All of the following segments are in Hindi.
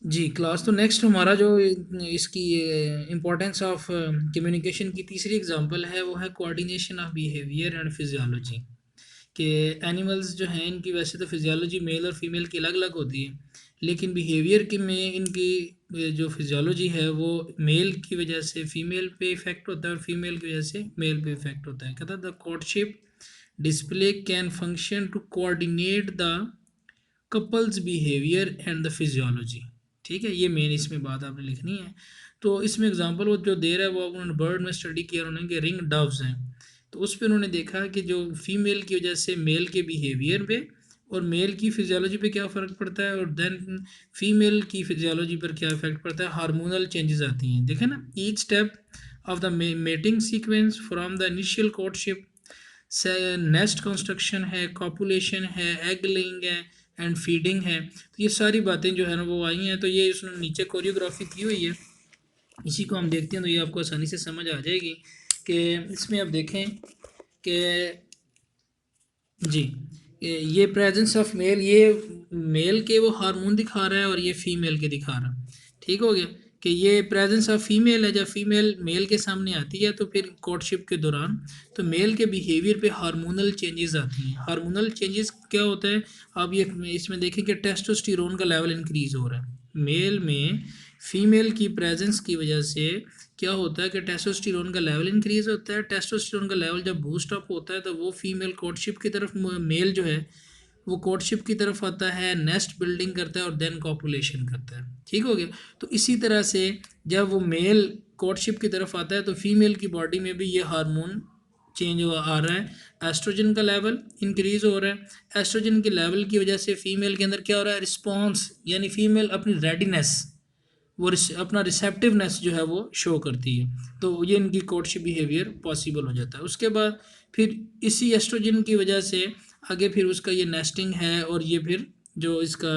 जी, क्लास तो नेक्स्ट हमारा जो इसकी इम्पोर्टेंस ऑफ कम्युनिकेशन की तीसरी एग्जांपल है वो है coordination of behaviour and physiology. कि एनिमल्स जो हैं इनकी वैसे तो फिजियोलॉजी मेल और फीमेल की अलग अलग होती है, लेकिन बिहेवियर के में इनकी जो फिजियोलॉजी है वो मेल की वजह से फीमेल पे इफेक्ट होता है और फीमेल की वजह से मेल पे इफेक्ट होता है। कहता है the courtship display can function to coordinate the couple's behaviour and the physiology. ठीक है, ये मेन इसमें बात आपने लिखनी है। तो इसमें एग्जांपल वो जो दे रहा है वो उन्होंने बर्ड में स्टडी किया उन्होंने कि रिंग डव्स हैं। तो उस पर उन्होंने देखा कि जो फीमेल की वजह से मेल के बिहेवियर पे और मेल की फिजियोलॉजी पे क्या फ़र्क पड़ता है, और देन फीमेल की फिजियोलॉजी पर क्या इफेक्ट पड़ता है, हार्मोनल चेंजेस आती हैं। देखें ना, each step of the mating sequence from the initial courtship से नेस्ट कंस्ट्रक्शन है, कॉपुलेशन है, एग लेइंग है एंड फीडिंग है। तो ये सारी बातें जो है ना वो आई हैं। तो ये उसने नीचे कोरियोग्राफी की हुई है, इसी को हम देखते हैं तो ये आपको आसानी से समझ आ जाएगी कि इसमें आप देखें कि जी ये प्रेजेंस ऑफ मेल, ये मेल के वो हार्मोन दिखा रहा है और ये फीमेल के दिखा रहा है। ठीक हो गया कि ये प्रेजेंस ऑफ फीमेल है। जब फीमेल मेल के सामने आती है तो फिर कोर्टशिप के दौरान तो मेल के बिहेवियर पे हार्मोनल चेंजेस आती हैं। हार्मोनल चेंजेस क्या होता है, आप ये इसमें देखें कि टेस्टोस्टेरोन का लेवल इंक्रीज हो रहा है मेल में। फीमेल की प्रेजेंस की वजह से क्या होता है कि टेस्टोस्टेरोन का लेवल इंक्रीज होता है। टेस्टोस्टेरोन का लेवल जब बूस्ट अप होता है तो वो फीमेल कोर्टशिप की तरफ, मेल जो है वो कोर्टशिप की तरफ आता है, नेस्ट बिल्डिंग करता है और देन कॉपुलेशन करता है। ठीक हो गया। तो इसी तरह से जब वो मेल कोर्टशिप की तरफ आता है तो फीमेल की बॉडी में भी ये हार्मोन चेंज आ रहा है, एस्ट्रोजन का लेवल इंक्रीज हो रहा है। एस्ट्रोजन के लेवल की वजह से फीमेल के अंदर क्या हो रहा है, रिस्पॉन्स, यानी फीमेल अपनी रेडीनेस, वो अपना रिसेप्टिवनेस जो है वो शो करती है। तो ये इनकी कोर्टशिप बिहेवियर पॉसिबल हो जाता है। उसके बाद फिर इसी एस्ट्रोजन की वजह से आगे फिर उसका ये नेस्टिंग है और ये फिर जो इसका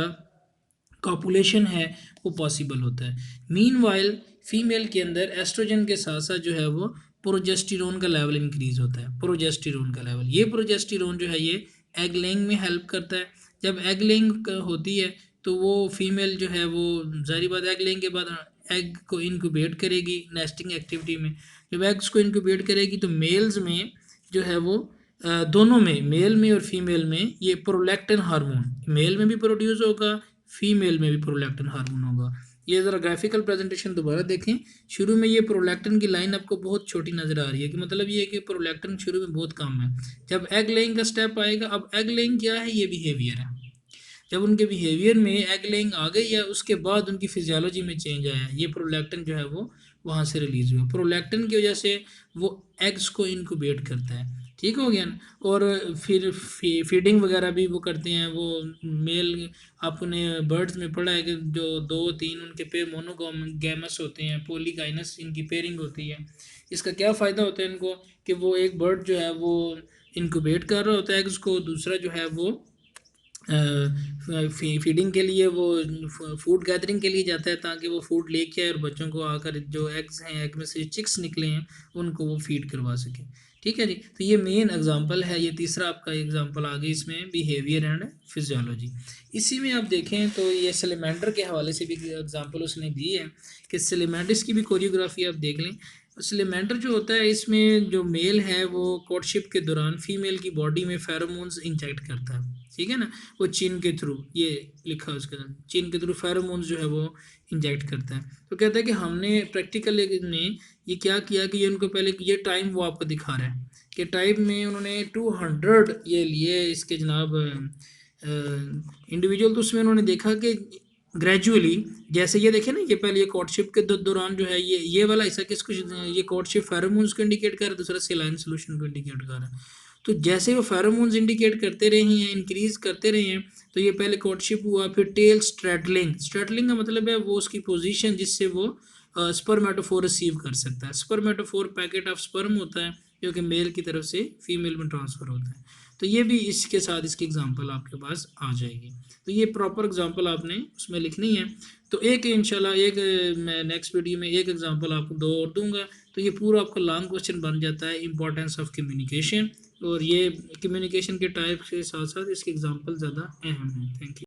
कॉपुलेशन है वो पॉसिबल होता है। मीनवाइल फीमेल के अंदर एस्ट्रोजन के साथ साथ जो है वो प्रोजेस्टेरोन का लेवल इंक्रीज होता है। प्रोजेस्टेरोन का लेवल, ये प्रोजेस्टेरोन जो है ये एग लेइंग में हेल्प करता है। जब एग लेइंग होती है तो वो फीमेल जो है वो ज़ाहिर बात एग लेइंग के बाद एग को इनक्यूबेट करेगी नेस्टिंग एक्टिविटी में। जब एग्स को इनक्यूबेट करेगी तो मेल्स में जो है वो दोनों में, मेल में और फीमेल में, ये प्रोलैक्टिन हार्मोन मेल में भी प्रोड्यूस होगा, फीमेल में भी प्रोलैक्टिन हार्मोन होगा। ये ज़रा ग्राफिकल प्रेजेंटेशन दोबारा देखें। शुरू में ये प्रोलैक्टिन की लाइन आपको बहुत छोटी नज़र आ रही है कि मतलब ये है कि प्रोलैक्टिन शुरू में बहुत कम है। जब एग लेइंग का स्टेप आएगा, अब एग लेइंग क्या है, ये बिहेवियर है। जब उनके बिहेवियर में एग लेइंग आ गई है उसके बाद उनकी फिजियोलॉजी में चेंज आया, ये प्रोलैक्टिन जो है वो वहाँ से रिलीज हुआ। प्रोलैक्टिन की वजह से वो एग्स को इनक्यूबेट करता है। ठीक हो गया ना। और फिर फीडिंग वगैरह भी वो करते हैं। वो मेल, आपने बर्ड्स में पढ़ा है कि जो दो तीन उनके पेयर मोनोगैमस होते हैं, पॉलीगाइनस इनकी पेयरिंग होती है। इसका क्या फ़ायदा होता है इनको कि वो एक बर्ड जो है वो इनक्यूबेट कर रहा होता है एग्स को, दूसरा जो है वो फीडिंग के लिए, वो फूड गैदरिंग के लिए जाता है ताकि वो फूड लेके आए और बच्चों को आकर जो एग्स हैं, एग में से चिक्स निकले हैं उनको वो फीड करवा सके। ठीक है जी। तो ये मेन एग्जांपल है, ये तीसरा आपका एग्जांपल आ गया इसमें बिहेवियर एंड फिजियोलॉजी। इसी में आप देखें तो ये सलेमेंडर के हवाले से भी एग्जांपल उसने दी है कि सलेमेंडर्स की भी कोरियोग्राफी आप देख लें। सलेमेंडर जो होता है इसमें जो मेल है वो कोर्टशिप के दौरान फीमेल की बॉडी में फेरोमोन्स इंजेक्ट करता है। ठीक है ना, वो चीन के थ्रू, ये लिखा है उसके अंदर, चीन के थ्रू फेरोमोन्स जो है वो इंजेक्ट करता है। तो कहता है कि हमने प्रैक्टिकल में ये क्या किया कि ये उनको पहले ये टाइम वो आपको दिखा रहा है कि टाइम में उन्होंने 200 ये लिए इसके जनाब इंडिविजुअल। तो उसमें उन्होंने देखा कि ग्रेजुअली, जैसे ये देखे ना, ये पहले ये कोर्टशिप के दौरान जो है ये वाला हिस्सा किसको, ये कोर्टशिप फेरोमोन्स को इंडिकेट कर रहा है, दूसरा सेलाइन सोल्यूशन को इंडिकेट कर रहा है। तो जैसे वो फेरोमोन्स इंडिकेट करते रहे हैं, इंक्रीज करते रहे हैं, तो ये पहले कोर्टशिप हुआ, फिर टेल स्ट्रेटलिंग। स्ट्रेटलिंग का मतलब है वो उसकी पोजीशन जिससे वो स्पर्मेटोफोर रिसीव कर सकता है। स्पर्मेटोफोर पैकेट ऑफ स्पर्म होता है जो कि मेल की तरफ से फीमेल में ट्रांसफ़र होता है। तो ये भी इसके साथ इसकी एग्जांपल आपके पास आ जाएगी। तो ये प्रॉपर एग्जांपल आपने उसमें लिखनी है। तो एक इंशाल्लाह एक मैं नेक्स्ट वीडियो में एक एग्जांपल आपको दो और दूंगा। तो ये पूरा आपका लॉन्ग क्वेश्चन बन जाता है, इंपॉर्टेंस ऑफ कम्युनिकेशन। और ये कम्युनिकेशन के टाइप के साथ साथ इसके एग्जांपल ज़्यादा अहम हैं। Thank you.